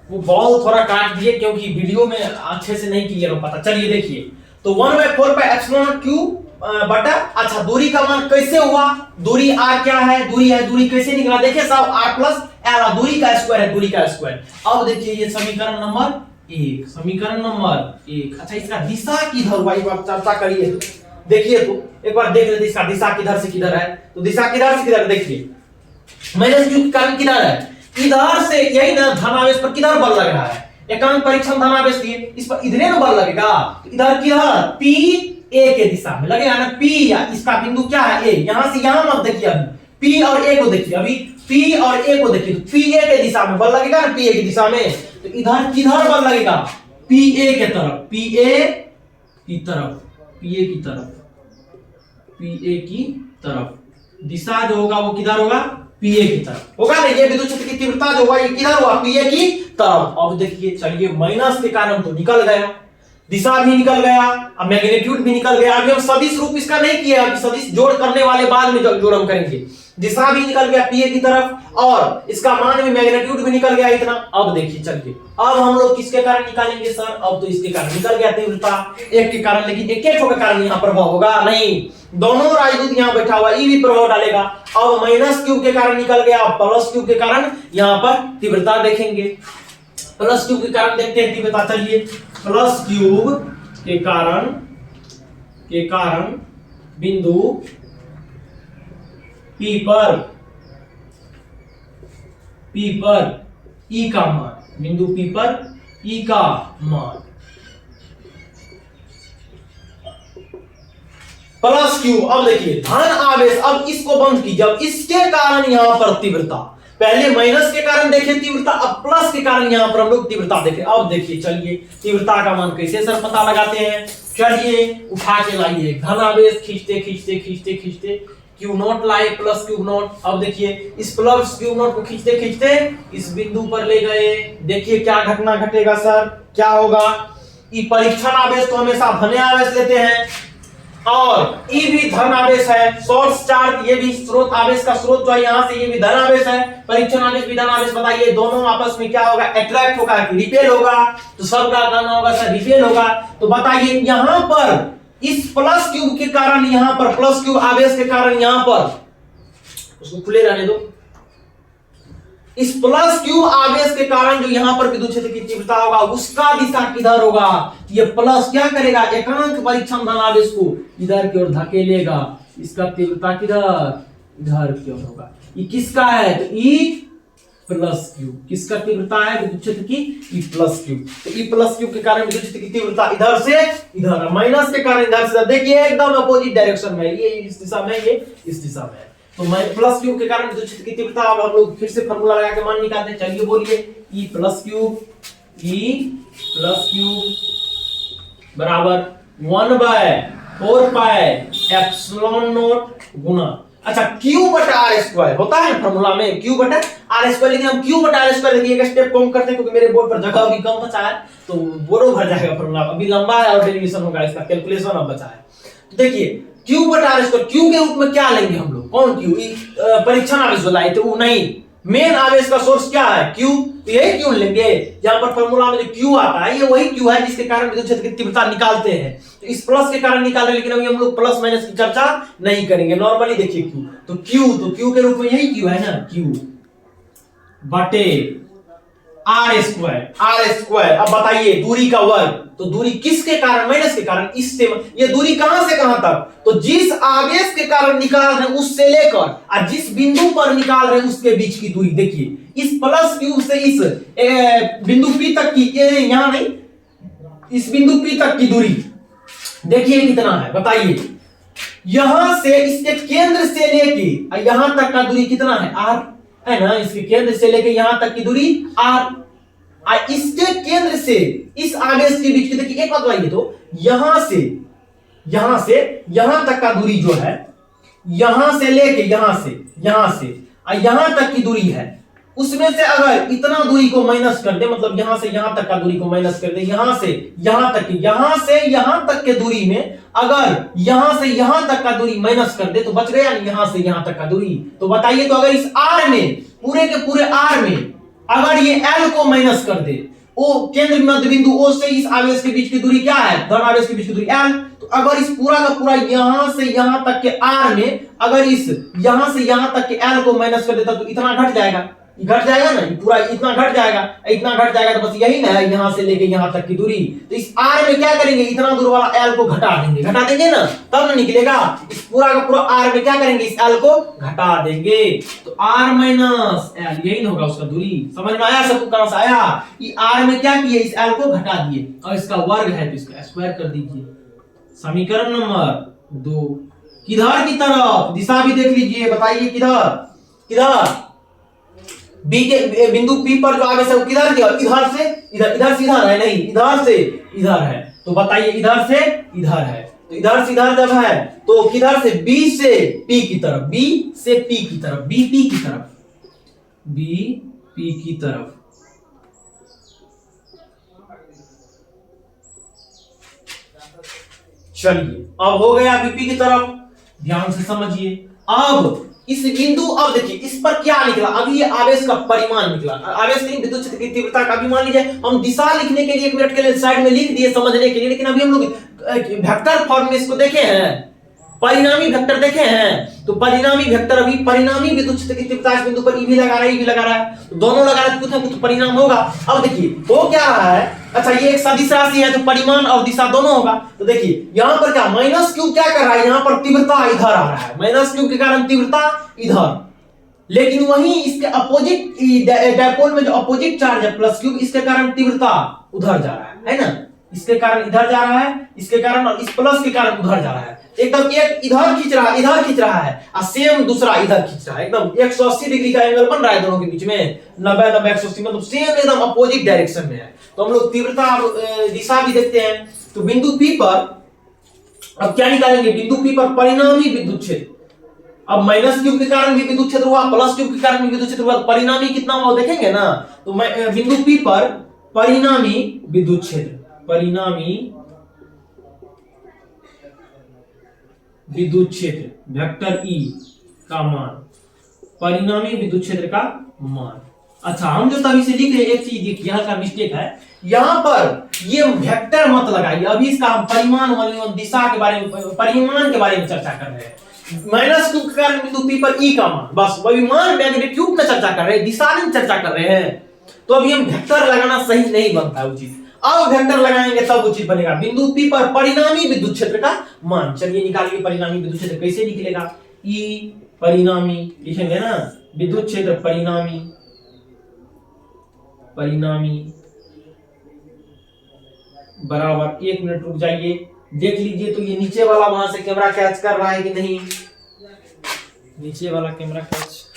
वो बॉल थोड़ा काट दिए क्योंकि वीडियो में अच्छे से नहीं क्लियर हो पाता। चलिए देखिए, तो 1/4 पाई एप्सिलॉन क्यू बटा, अच्छा दूरी का मान कैसे हुआ, दूरी r क्या है, दूरी कैसे निकला, देखिए सब r प्लस l, दूरी का स्क्वायर है, दूरी का स्क्वायर। अब देखिए ये समीकरण नंबर 1। अच्छा इसका दिशा किधर हुआ, एक बार चर्चा करिए। देखिए तो एक बार देख लेते इसका दिशा किधर से किधर है। तो दिशा किधर से किधर, देखिए माइनस क्यू के कारण किधर है, इधर से, यही ना धनावेश पर किधर बल लग रहा है, एकांक परीक्षण धनावेश दिए, इस पर इधरे ना बल लगेगा, इधर किधर p a के दिशा में लगेगा ना, p या इसका बिंदु क्या है a, यहां से यहां मत देखिए, अभी p और a को देखिए, अभी p और a को देखिए, तो p a के दिशा में बल लगेगा ना, p a की दिशा में, तो इधर किधर बल लगेगा, p a के तरफ, p a की तरफ, दिशा जो होगा वो किधर होगा, पीए की तरफ होगा ना। ये विद्युत क्षेत्र की तीव्रता जो होगा ये किधर हुआ, पीए की तरफ। अब देखिए चलिए माइनस के कारण तो निकल गया, दिशा भी निकल गया, अब मैग्नीट्यूड भी निकल गया। अभी हम सदिश रूप इसका नहीं किया, कि सदिश जोड़ करने वाले बाद में जोड़ हम करेंगे। दिशा भी निकल गया पीए की तरफ और इसका मान भी, मैग्नीट्यूड भी निकल गया इतना। अब देखिए चलिए, अब हम लोग किसके कारण निकालेंगे सर, अब तो इसके कारण निकल गया तीव्रता, एक के कारण, लेकिन एक एक के कारण यहाँ प्रभाव होगा नहीं, दोनों राजदूत यहाँ बैठा हुआ ये भी प्रभाव डालेगा। अब माइनस क्यूब के कारण निकल गया, अब प्लस क्यूब के कारण यहाँ पर तीव्रता देखेंगे, प्लस क्यूब के कारण देखते हैं तीव्रता। चलिए प्लस क्यूब के कारण बिंदु P पर E का मान, बिंदु P पर E का मान प्लस क्यू। अब देखिए धन आवेश, अब इसको बंद कीजिए, अब इसके कारण यहां पर तीव्रता, पहले माइनस के कारण देखे तीव्रता, अब प्लस के कारण यहां पर हम लोग तीव्रता देखे। अब देखिए चलिए तीव्रता का मान कैसे सर पता लगाते हैं, चलिए उठा के लाइए, धन आवेश खींचते क्यू नॉट लाए, प्लस क्यू नॉट। अब देखिए इस प्लस क्यू नॉट को खींचते इस बिंदु पर ले गए, देखिए क्या घटना घटेगा सर, क्या होगा, ये परीक्षण आवेश तो हमेशा धन आवेश लेते हैं और ये भी धन आवेश है, सोर्स चार्ज, ये भी स्रोत आवेश का स्रोत जो है यहाँ से, ये भी धन आवेश है, परीक्षण आवेश भी धन आवेश। बताइए दोनों आपस में क्या होगा, अट्रैक्ट होगा कि रिपेल होगा, तो सबका कहना होगा सर रिपेल होगा। तो बताइए यहाँ पर इस प्लस क्यूब के कारण, यहाँ पर प्लस क्यूब आवेश के कारण, यहाँ पर उसको खुले रहने दो, इस प्लस क्यूब आवेश के कारण जो यहाँ पर विद्युत क्षेत्र की तीव्रता होगा उसका दिशा किधर होगा, ये प्लस क्या करेगा, एकांक परीक्षण धन आवेश को इधर की ओर धकेलेगा, इसका तीव्रता किधर, इधर की ओर होगा। ये किसका है, तो ई प्लस क्यूब, किसका तीव्रता है विद्युत क्षेत्र की, ई प्लस क्यूब। तो ई प्लस क्यूब के कारण विद्युत क्षेत्र की तीव्रता इधर से इधर, माइनस के कारण इधर से, देखिए एकदम अपोजिट डायरेक्शन में, ये इस दिशा में, ये इस दिशा में है। तो मैं प्लस क्यूब के कारण विद्युत क्षेत्र की तीव्रता, अब हम लोग फिर से फार्मूला लगा के मान निकालते हैं। चलिए बोलिए, ई प्लस क्यूब बराबर 1/4 पाई एप्सिलॉन नॉट गुना, अच्छा क्यू बटा आर स्क्वायर होता है फार्मूला में, क्यू बटा आर स्क्वायर, लेकिन हम क्यू बटा आर स्क्वायर देखिए एक स्टेप कम करते हैं क्योंकि मेरे बोर्ड पर जगह भी कम बचा है, तो बोर्ड भर जाएगा फार्मूला, अभी लंबा है और डेरिवेशन होगा, इसका कैलकुलेशन अब बचा है। तो देखिए क्यू बटा आर स्क्वायर, क्यू के रूप में क्या लेंगे हम लोग, कौन क्यू, परीक्षण आवेश लाए थे वो नहीं, मेन आवेश का सोर्स क्या है, क्यू, तो यही क्यू लेंगे। यहाँ पर फार्मूला में जो क्यू आता है ये वही क्यू है जिसके कारण विद्युत क्षेत्र की तीव्रता निकालते हैं, तो इस प्लस के कारण निकाल रहे हैं, लेकिन अभी हम लोग प्लस माइनस की चर्चा नहीं करेंगे, नॉर्मली देखिए क्यू, तो क्यू के रूप में यही क्यू है ना, क्यू बटे आर स्क्वायर। अब बताइए दूरी का वर्ग, तो दूरी किसके कारण, माइनस के कारण, इससे ये दूरी कहां से कहां तक, तो जिस आवेश के कारण निकाल रहे हैं उससे लेकर और जिस बिंदु पर निकाल रहे हैं उसके बीच की दूरी। देखिए इस प्लस क्यूब से इस बिंदु P तक की, यहां नहीं, इस बिंदु P तक की दूरी देखिए कितना है, बताइए यहां से इसके केंद्र से लेके यहां तक का दूरी कितना है, r है ना, इसके केंद्र से लेके यहां तक की दूरी r, इसके केंद्र से इस आवेश के बीच की, देखिए एक बात बताइए, तो यहां से यहां तक का दूरी जो है, यहां से लेके यहां तक की दूरी है, उसमें से अगर इतना दूरी को माइनस कर दे, मतलब यहां से यहां तक का दूरी को माइनस कर दे, यहां से यहां तक के दूरी में अगर यहां से यहां तक का दूरी माइनस कर दे तो बच गया नहीं, यहां से यहां तक का दूरी। तो बताइए, तो अगर इस r में, पूरे के पूरे r में अगर ये L को माइनस कर दे, ओ केंद्र मध्य बिंदु O से इस आवेश के बीच की दूरी क्या है, धन आवेश के बीच की दूरी L। तो अगर इस पूरा का पूरा यहां से यहां तक के R में अगर इस यहां से यहां तक के L को माइनस कर देता तो इतना घट जाएगा, घट जाएगा ना, पूरा इतना घट जाएगा, इतना घट जाएगा तो बस यही ना है, यहां से लेके यहां तक की दूरी। तो इस R में क्या करेंगे, इतना दूर वाला L को घटा देंगे ना, तब ना निकलेगा। इस पूरा का पूरा R में क्या करेंगे, इस L को घटा देंगे, तो R माइनस L यही ना होगा उसका दूरी। समझ में आया सबको, कहां से आया, ये R में क्या किए, इस L को घटा दिए और इसका वर्ग है तो इसका स्क्वायर कर दीजिए। समीकरण नंबर 2। किधर की तरफ, दिशा भी देख लीजिए, बताइए किधर किधर, बी के बिंदु P पर जो आवेश है वो किधर गया, इधर से इधर, इधर से इधर है, नहीं इधर से इधर है, तो बताइए इधर से इधर है, तो इधर से इधर जब है तो किधर से, B से P की तरफ, B से P की तरफ, B P की तरफ, B P की तरफ। चलिए अब हो गया BP की तरफ, ध्यान से समझिए। अब इस बिंदु, अब देखिए इस पर क्या निकला, अभी ये आवेश का परिमाण निकला, आवेश नहीं विद्युत क्षेत्र की तीव्रता का। अभी मान लीजिए हम दिशा लिखने के लिए 1 मिनट के लिए साइड में लिख दिए समझने के लिए, लेकिन अभी हम लोग वेक्टर फॉर्म में इसको देखे हैं, परिणामी वेक्टर देखे हैं, तो परिणामी वेक्टर अभी परिणामी विद्युत क्षेत्र की तीव्रता इस बिंदु पर ई भी लगा रहा है, ई भी लगा रहा है, तो दोनों लगा रहा है, कुछ ना कुछ परिणाम होगा। अब देखिए हो क्या रहा है, अच्छा ये एक सदिश राशि है तो परिमाण और दिशा दोनों होगा। तो देखिए यहां पर क्या, माइनस क्यू क्या कर रहा है, यहां पर तीव्रता इधर आ रहा है, माइनस क्यू के कारण तीव्रता इधर, लेकिन वहीं इसके अपोजिट डायपोल में जो अपोजिट चार्ज है प्लस क्यू, इसके कारण तीव्रता उधर जा रहा है ना, इसके कारण इधर जा रहा है, इसके कारण और इस प्लस के कारण उधर जा रहा है। एकदम एक इधर खींच रहा है, इधर खींच रहा है, और सेम दूसरा इधर खींच रहा है, एकदम 180 डिग्री का एंगल बन रहा है दोनों के बीच में, 90 90 180, मतलब सेम एकदम अपोजिट डायरेक्शन में है। तो हम लोग तीव्रता दिशा भी देखते हैं। तो बिंदु P पर अब क्या निकालेंगे, बिंदु P पर परिणामी विद्युत क्षेत्र, अब माइनस क्यू के कारण भी विद्युत क्षेत्र हुआ, प्लस क्यू के कारण भी विद्युत क्षेत्र हुआ, परिणामी कितना हुआ देखेंगे ना। तो बिंदु P पर परिणामी विद्युत क्षेत्र, परिणामी विद्युत क्षेत्र वेक्टर E का मान, परिणामी विद्युत क्षेत्र का मान। अच्छा हम जो तभी से लिख रहे, एक चीज देखिए हल्का मिस्टेक है, यहां पर ये वेक्टर मत लगाइए, अभी इसका हम परिमाण वाली दिशा के बारे में, परिमाण के बारे में चर्चा कर रहे हैं। माइनस क्यू के कारण बिंदु P पर E का मान, बस वही मान मैग्नीट्यूड में चर्चा कर रहे हैं, दिशा में चर्चा कर रहे हैं। तो अभी हम वेक्टर लगाना सही नहीं बनता है उचित, अब वेक्टर लगाएंगे तब उचित बनेगा। बिंदु P पर परिणामी विद्युत क्षेत्र का मान, चलिए निकालिए परिणामी विद्युत क्षेत्र कैसे निकलेगा, E परिणामी लिखेंगे ना, विद्युत क्षेत्र परिणामी, परिणामी बराबर, 1 मिनट रुक जाइए देख लीजिए तो ये नीचे वाला वहां से कैमरा कैच कर रहा है कि नहीं, नीचे वाला कैमरा कैच